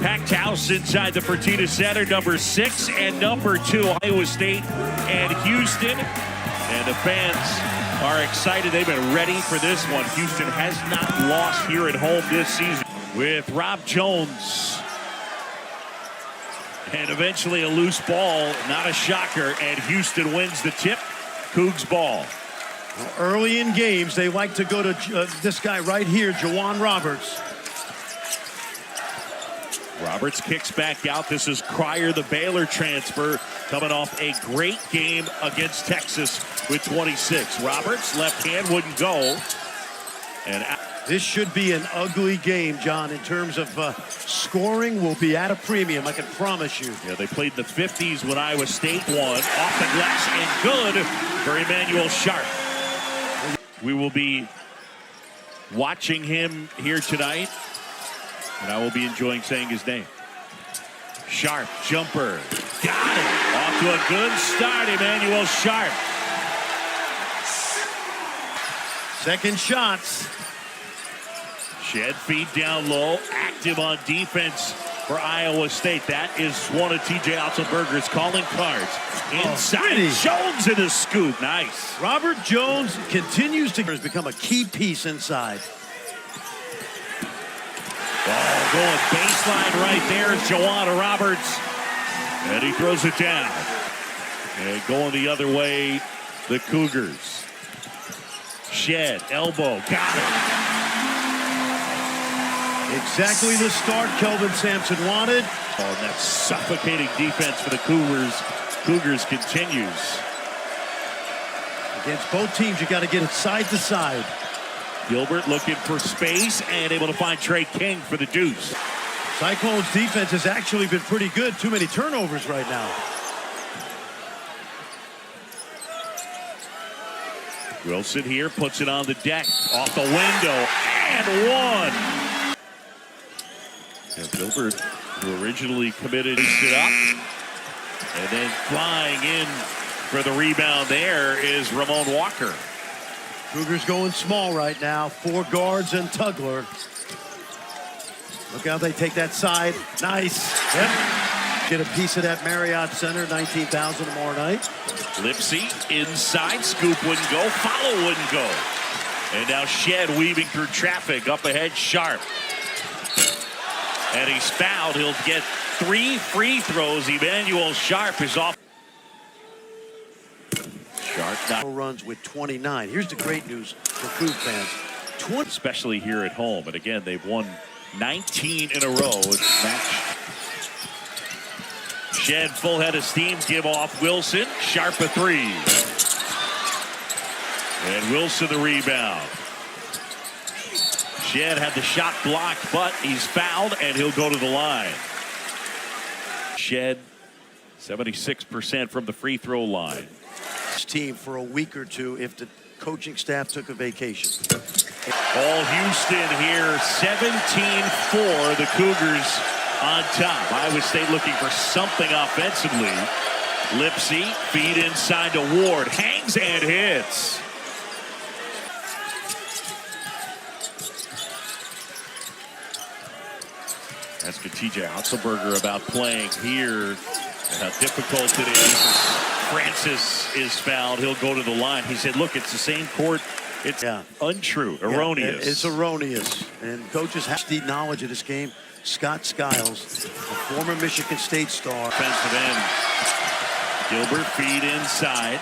Packed house inside the Fertitta Center, number 6 and number 2, Iowa State and Houston. And the fans are excited. They've been ready for this one. Houston has not lost here at home this season. With Rob Jones. And eventually a loose ball, not a shocker, and Houston wins the tip. Cougs ball. Well, early in games, they like to go to this guy right here, J'Wan Roberts. Roberts kicks back out. This is Cryer, the Baylor transfer, coming off a great game against Texas with 26. Roberts, left hand, wouldn't go. And this should be an ugly game, John, in terms of scoring will be at a premium, I can promise you. Yeah, they played in the 50s when Iowa State won. Off the glass and good for Emmanuel Sharp. We will be watching him here tonight, and I will be enjoying saying his name. Sharp, jumper, got it. Off to a good start, Emmanuel Sharp. Second shots. Shed feed down low, active on defense for Iowa State. That is one of T.J. Otzelberger's calling cards. Inside, Jones in the scoop. Nice. Robert Jones continues to become a key piece inside. Ball going baseline right there is J'Wan Roberts. And he throws it down. And going the other way, the Cougars. Shed, elbow, got it. Exactly the start Kelvin Sampson wanted. Oh, and that suffocating defense for the Cougars continues. Against both teams, you got to get it side to side. Gilbert looking for space and able to find Trey King for the deuce. Cyclones defense has actually been pretty good. Too many turnovers right now. Wilson here puts it on the deck, off the window, and one. And Gilbert, who originally committed, it up. And then flying in for the rebound there is Ramon Walker. Cougars going small right now. 4 guards and Tugler. Look how they take that side. Nice. Yep. Get a piece of that Marriott Center, 19,000 tomorrow night. Lipsy inside, scoop wouldn't go, follow wouldn't go. And now Shed weaving through traffic, up ahead Sharp. And he's fouled. He'll get 3 free throws. Emmanuel Sharp is off. Sharp not runs with 29. Here's the great news for Coug fans. Especially here at home. And again, they've won 19 in a row. It's match. Shed full head of steam, give off Wilson. Sharp a 3. And Wilson the rebound. Shed had the shot blocked, but he's fouled, and he'll go to the line. Shed, 76% from the free throw line. This team for a week or two if the coaching staff took a vacation. All Houston here, 17-4, the Cougars on top. Iowa State looking for something offensively. Lipsy, feed inside to Ward, hangs and hits. That's what T.J. Otzelberger about playing here and how difficult it is. Francis is fouled. He'll go to the line. He said, look, it's the same court. It's untrue, erroneous. Yeah, it's erroneous. And coaches have deep knowledge of this game. Scott Skiles, a former Michigan State star. Defensive end. Gilbert feed inside.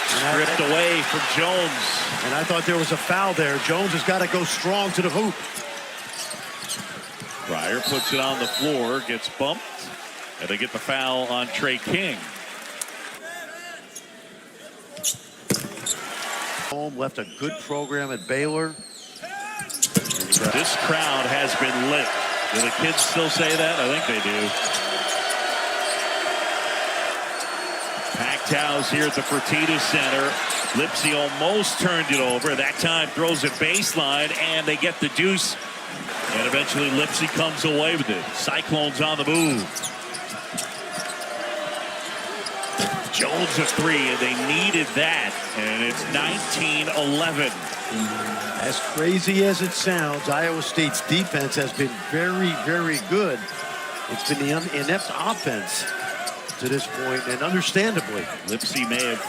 Stripped away from Jones. And I thought there was a foul there. Jones has got to go strong to the hoop. Cryer puts it on the floor, gets bumped, and they get the foul on Trey King. Home left a good program at Baylor. This crowd has been lit. Do the kids still say that? I think they do. Packed house here at the Fertitta Center. Lipsy almost turned it over. That time throws it baseline, and they get the deuce. And eventually Lipsy comes away with it. Cyclones on the move. Jones a 3, and they needed that. And it's 19-11. As crazy as it sounds, Iowa State's defense has been very, very good. It's been the inept offense to this point, and understandably. Lipsey may have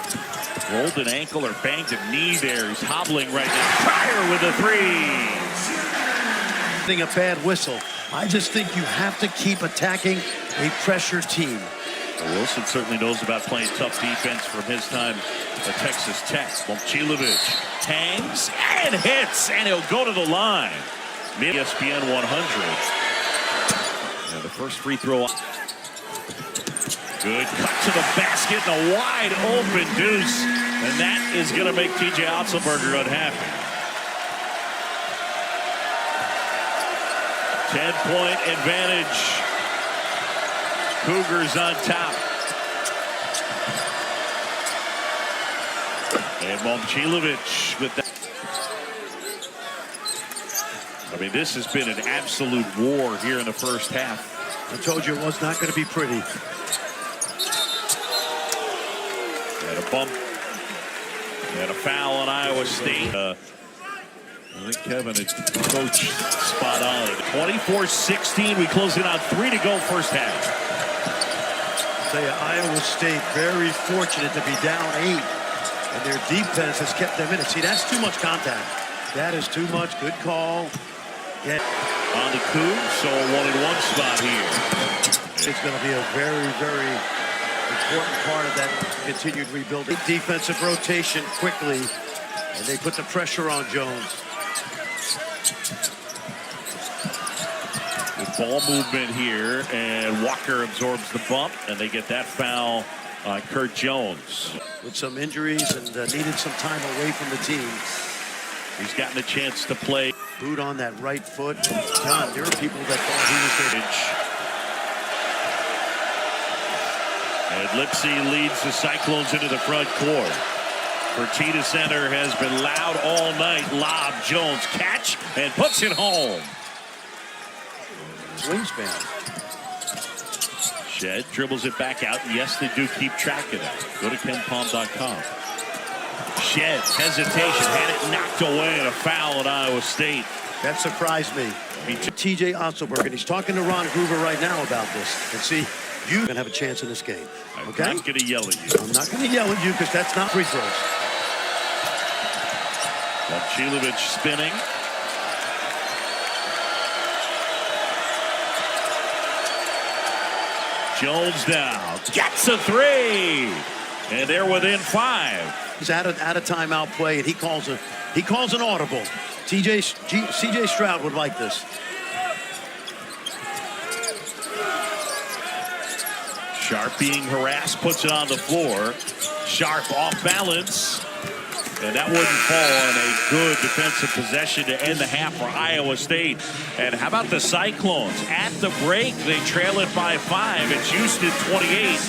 rolled an ankle or banged a knee there. He's hobbling right now. Pryor with a three. A bad whistle. I just think you have to keep attacking a pressure team. Well, Wilson certainly knows about playing tough defense from his time at Texas Tech. Momcilovic hangs and hits, and he'll go to the line. ESPN 100. And the first free throw. Good cut to the basket and a wide open deuce. And that is going to make TJ Otzelberger unhappy. 10-point advantage. Cougars on top. And Momcilovic with that. I mean, this has been an absolute war here in the first half. I told you it was not going to be pretty. And a bump. And a foul on Iowa State. I think Kevin had coached spot on. 24-16. We close in on 3 to go first half. I'll tell you, Iowa State very fortunate to be down 8. And their defense has kept them in it. See, that's too much contact. That is too much. Good call. Yeah. On the Cougs, so a 1-and-1 spot here. It's going to be a very, very important part of that continued rebuilding. Defensive rotation quickly, and they put the pressure on Jones. Good ball movement here, and Walker absorbs the bump, and they get that foul on Kurt Jones. With some injuries and needed some time away from the team. He's gotten a chance to play. Boot on that right foot. God, there are people that thought he was there. And Lipsey leads the Cyclones into the front court. Fertitta Center has been loud all night. Lob, Jones catch and puts it home. Wingspan. Shed dribbles it back out. Yes, they do keep track of that. Go to KenPom.com. Shed, hesitation, had it knocked away, and a foul at Iowa State. That surprised me. TJ Otzelberger, and he's talking to Ron Groover right now about this. And see, you're going to have a chance in this game. Okay? I'm not going to yell at you. I'm not going to yell at you because that's not free throws. Momcilovic spinning. Jones down, gets a three, and they're within 5. He's out of timeout play, and he calls an audible. CJ Stroud would like this. Sharp being harassed, puts it on the floor. Sharp off balance, and that wouldn't fall on a good defensive possession to end the half for Iowa State. And how about the Cyclones? At the break, they trail it by 5. It's Houston 28.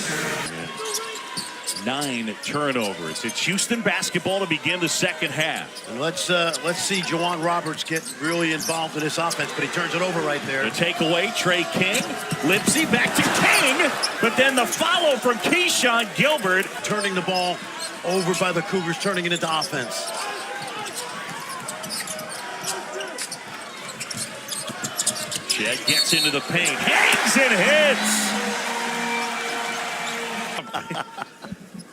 9 turnovers. It's Houston basketball to begin the second half. And let's see J'Wan Roberts get really involved in this offense, but he turns it over right there. The takeaway, Trey King. Lipsey back to King, but then the follow from Keyshawn Gilbert. Turning the ball over by the Cougars, turning it into offense. Shed gets into the paint, hangs and hits.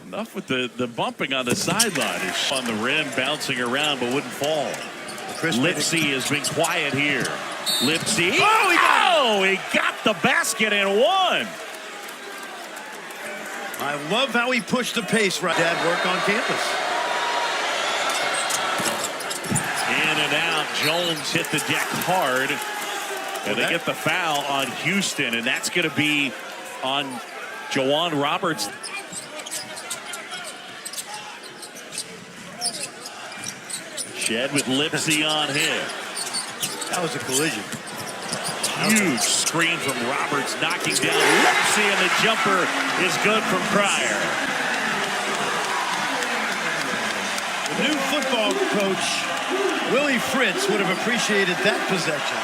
Enough with the bumping on the sideline. It's on the rim, bouncing around, but wouldn't fall. Lipsey has been quiet here. Lipsey. He got the basket and won. I love how he pushed the pace right. Dad work on campus. In and out. Jones hit the deck hard. And they get the foul on Houston, and that's going to be on J'Wan Roberts. Shed with Lipsey on him. That was a collision. Huge screen from Roberts, knocking down Lipsey, and the jumper is good from Pryor. The new football coach, Willie Fritz, would have appreciated that possession.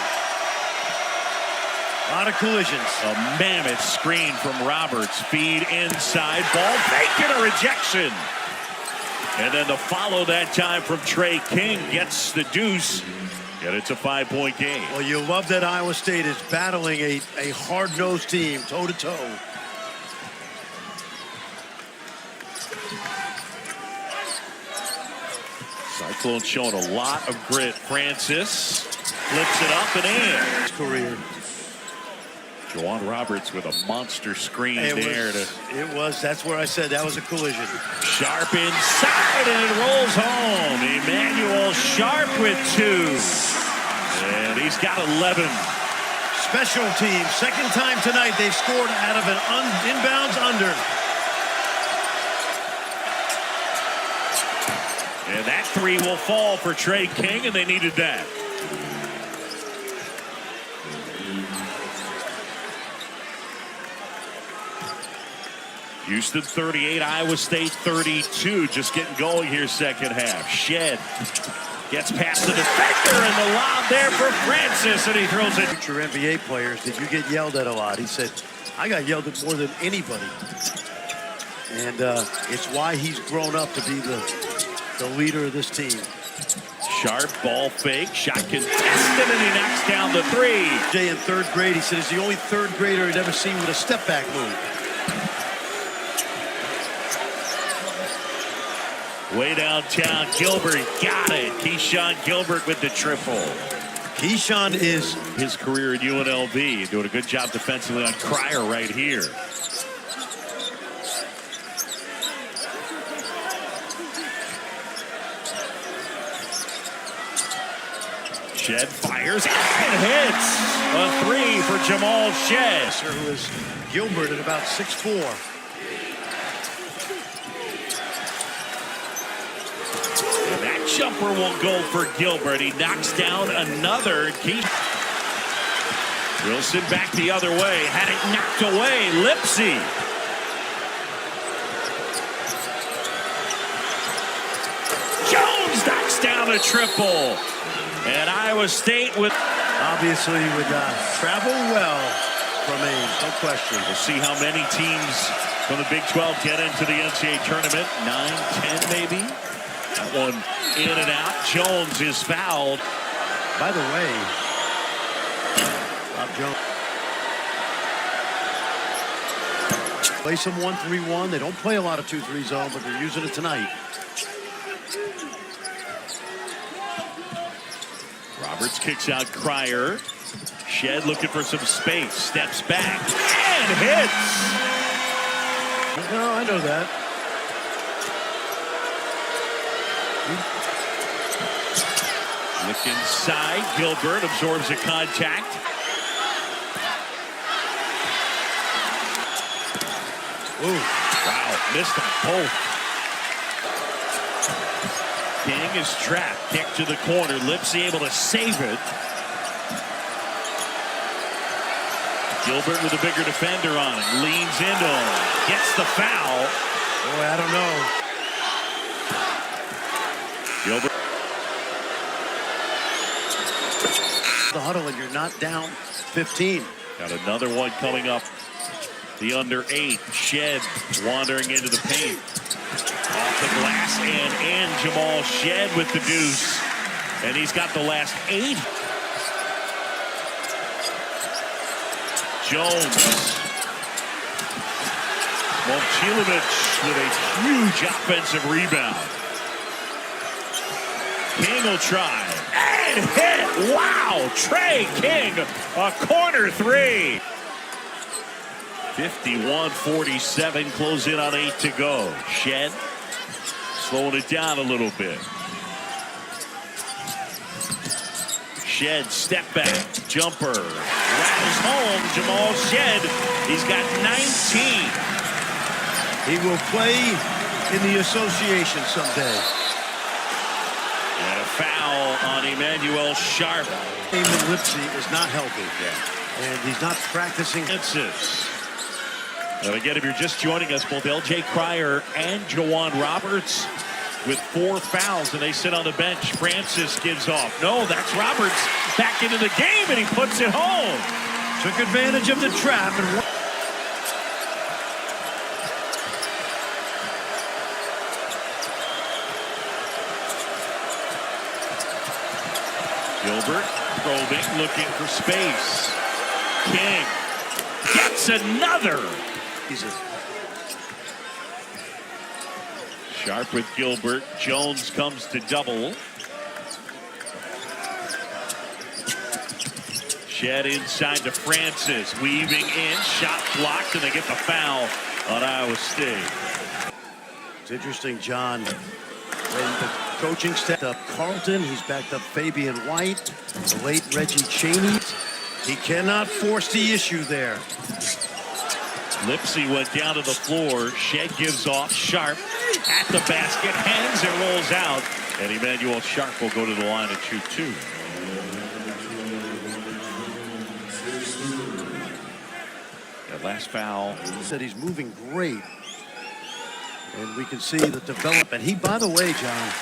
A lot of collisions. A mammoth screen from Roberts. Feed inside. Ball fake and a rejection. And then the follow that time from Trey King gets the deuce. And it's a 5-point game. Well, you love that Iowa State is battling a hard-nosed team, toe-to-toe. Cyclone showing a lot of grit. Francis flips it up and in. His career. Juwan Roberts with a monster screen That's where I said that was a collision. Sharp inside, and it rolls home. Emmanuel Sharp with 2. And he's got 11. Special teams, second time tonight they've scored out of an inbounds under. And that 3 will fall for Trey King, and they needed that. Houston 38, Iowa State 32. Just getting going here second half. Shed gets past the defender, and the lob there for Francis, and he throws it. Future NBA players, did you get yelled at a lot? He said, I got yelled at more than anybody. And it's why he's grown up to be the leader of this team. Sharp ball fake, shot contested, and he knocks down the 3. Jay in 3rd grade, he said he's the only 3rd grader he'd ever seen with a step back move. Way downtown, Gilbert got it. Keyshawn Gilbert with the triple. Keyshawn is his career at UNLV, doing a good job defensively on Cryer right here. Shed fires and hits. A 3 for Jamal Shed. Who is Gilbert at about 6'4". Jumper will go for Gilbert. He knocks down another. Wilson back the other way. Had it knocked away. Lipsy. Jones knocks down a triple. And Iowa State with... Obviously would travel well from Ames. No question. We'll see how many teams from the Big 12 get into the NCAA tournament. 9, 10 maybe. That one in and out. Jones is fouled. By the way, Bob Jones. Play some 1-3-1. They don't play a lot of 2-3 zone, but they're using it tonight. Roberts kicks out Cryer. Shed looking for some space. Steps back and hits. No, I know that. Look inside. Gilbert absorbs the contact. Ooh. Wow, missed them both. King is trapped. Kick to the corner. Lipsy able to save it. Gilbert with a bigger defender on him. Leans into him. Gets the foul. Boy, I don't know. Gilbert. The huddle and you're not down 15. Got another one coming up. The under 8. Shed wandering into the paint. Off the glass and in. Jamal Shed with the deuce. And he's got the last 8. Jones. Momcilovic with a huge offensive rebound. King will try. And hit. Wow. Trey King, a corner 3. 51-47. Close in on 8 to go. Shed slowing it down a little bit. Shed step back. Jumper. Rattles home. Jamal Shed. He's got 19. He will play in the association someday. And a foul on Emmanuel Sharp. Eamon Lipsy is not healthy. Yeah. And he's not practicing. And again, if you're just joining us, both L.J. Cryer and Juwan Roberts with 4 fouls, and they sit on the bench. Francis gives off. No, that's Roberts back into the game, and he puts it home. Took advantage of the trap and Gilbert probing, looking for space. King gets another. Sharp with Gilbert. Jones comes to double. Shed inside to Francis. Weaving in. Shot blocked, and they get the foul on Iowa State. It's interesting, John. When the coaching stepped up Carlton, he's backed up Fabian White, the late Reggie Chaney. He cannot force the issue there. Lipsy went down to the floor. Shed gives off. Sharp at the basket. Hangs and rolls out. And Emmanuel Sharp will go to the line and shoot two. That last foul. He said he's moving great. And we can see the development. He, by the way, John,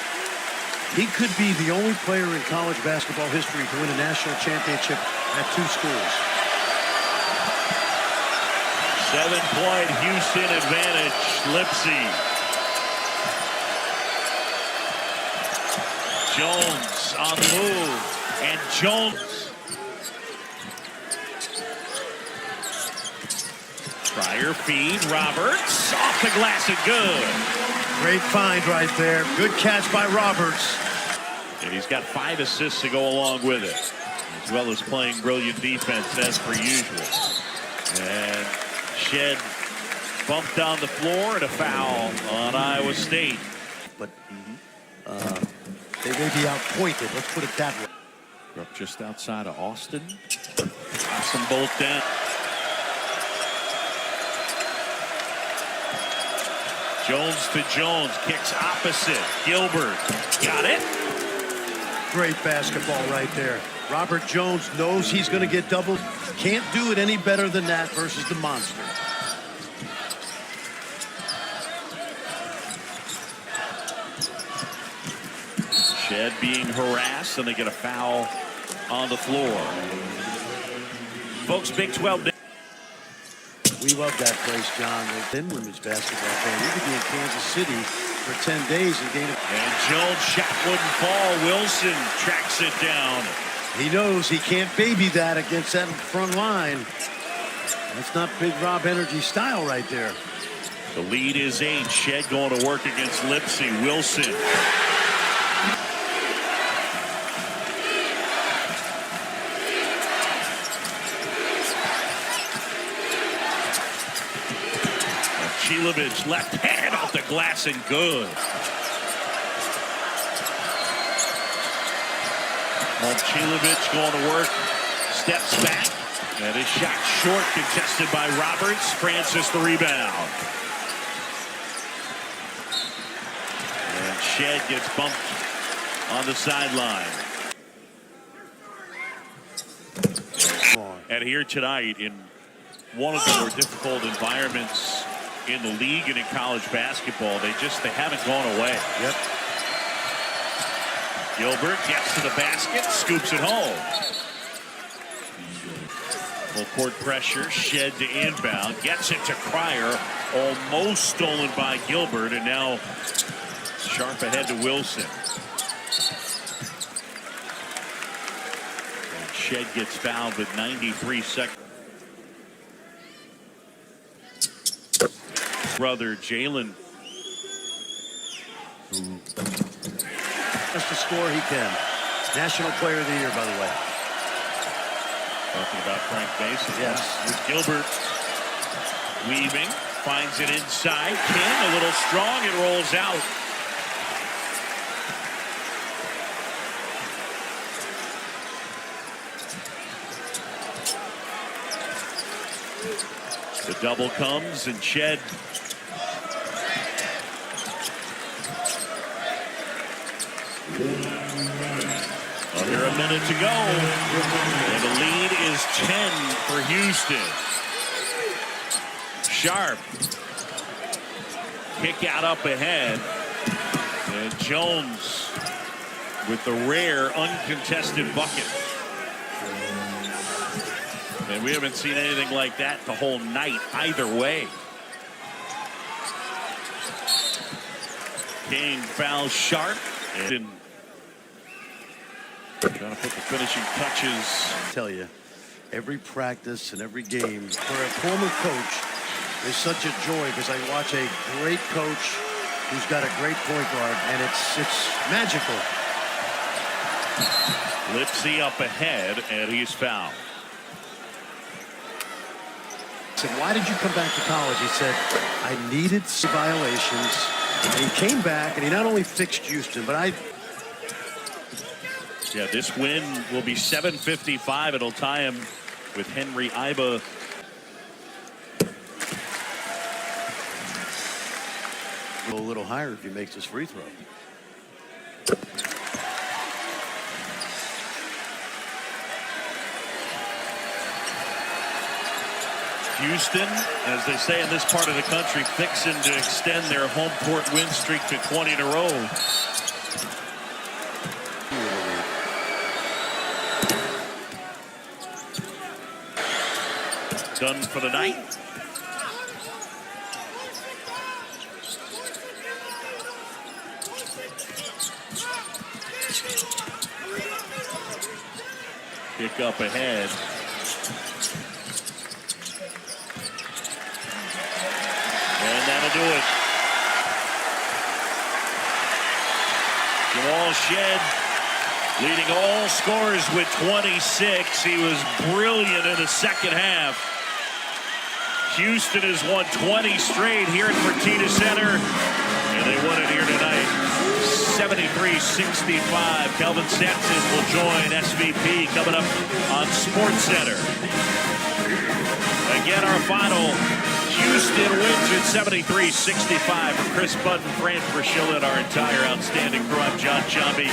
he could be the only player in college basketball history to win a national championship at two schools. 7-point Houston advantage. Lipsy. Jones on the move. And Jones. Trier feed. Roberts off the glass and good. Great find right there. Good catch by Roberts. And he's got 5 assists to go along with it, as well as playing brilliant defense as per usual. And Shed bumped on the floor and a foul on Iowa State. But they may be outpointed. Let's put it that way. We're up just outside of Austin. Toss them both down. Jones to Jones. Kicks opposite. Gilbert. Got it. Great basketball right there. Robert Jones knows he's going to get doubled. Can't do it any better than that versus the monster. Shed being harassed, and they get a foul on the floor. Folks, Big 12. We love that place, John. Then women's basketball fan. We could be in Kansas City for 10 days and gain it. And Jones shot wouldn't fall. Wilson tracks it down. He knows he can't baby that against that front line. That's not Big Rob Energy style right there. The lead is 8. Shed going to work against Lipsy. Wilson. Chilovich left hand off the glass and good. Chilovich going to work, steps back, and his shot short, contested by Roberts. Francis the rebound. And Shed gets bumped on the sideline. And here tonight, in one of the more difficult environments in the league and in college basketball, they haven't gone away. Yep. Gilbert gets to the basket, scoops it home. Full court pressure. Shed to inbound, gets it to Crier, almost stolen by Gilbert, and now Sharp ahead to Wilson. And Shed gets fouled with 93 seconds. Brother Jalen, Just to score he can. National Player of the Year, by the way. Talking about Frank Mason. Yes. With Gilbert weaving, finds it inside. King a little strong, it rolls out. The double comes, and Shed under a minute to go, and the lead is 10 for Houston. Sharp kick out up ahead, and Jones with the rare uncontested bucket. And we haven't seen anything like that the whole night either way. King fouls Sharp. And Trying to put the finishing touches. Tell you, every practice and every game for a former coach is such a joy because I watch a great coach who's got a great point guard, and it's magical. Lipsy up ahead, and he's fouled. I said, why did you come back to college? He said, I needed some violations. And he came back, and he not only fixed Houston, but Yeah, this win will be 7:55. It'll tie him with Henry Iba. Go a little higher if he makes his free throw. Houston, as they say in this part of the country, fixing to extend their home court win streak to 20 in a row. Done for the night. Kick up ahead. And that'll do it. Jamal Shead leading all scorers with 26. He was brilliant in the second half. Houston has won 20 straight here at Fertitta Center, and they won it here tonight. 73-65. Kelvin Sampson will join SVP coming up on SportsCenter. Again, our final. Houston wins at 73-65. For Chris Budden, Fran Fraschilla, and our entire outstanding crew, I'm John Chambi.